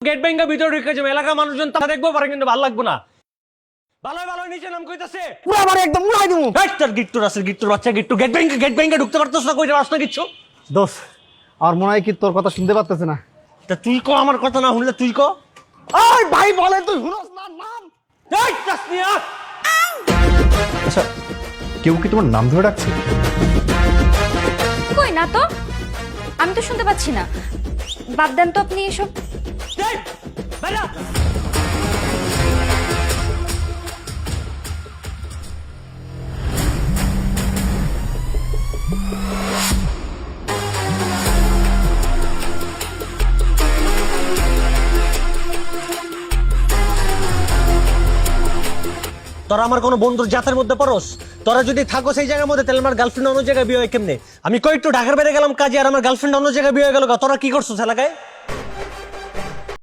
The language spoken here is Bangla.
গেট ব্যাংকা ভিতরে ঢুকে যাবে, এলাকার মানুষজন তা দেখবো পারে, কিন্তু ভালো লাগবো না। ভালো ভালো নিচে নাম কইতাছে পুরো আমার একদম উড়াই দিমু। এই তোর গিট্টুর আছে, গিট্টুর বাচ্চা গিট্টু গেট ব্যাংকে ঢুকতে পারতেছ না, কইটা রাস্তা কিচ্ছু। দোষ আর মনে হয় কি তোর কথা শুনতে পারতেছে না। তা তুই ক, আমার কথা না শুনলে তুই ক। ওই ভাই বলে তুই হুনস না নাম। এই তাসনিয়া, আচ্ছা, কেউ কি তোমার নাম ধরে ডাকছে? কই না তো, আমি তো শুনতে পাচ্ছি না। বাদ দেন তো আপনি এসব। এই বেরা। তোরা আমার কোনো বন্ধুর জাতের মধ্যে পড়স? তোরা যদি থাকো সেই জায়গার মধ্যে, তাহলে আমার গার্লফ্রেন্ড অন্য জায়গায় বিয়ে হয় কেমনে? আমি কই একটু ঢাকার বাইরে গেলাম কাজে, আর আমার গার্লফ্রেন্ড অন্য জায়গায় বিয়ে হয়ে গেল। তোরা কি করছো এলাকায়?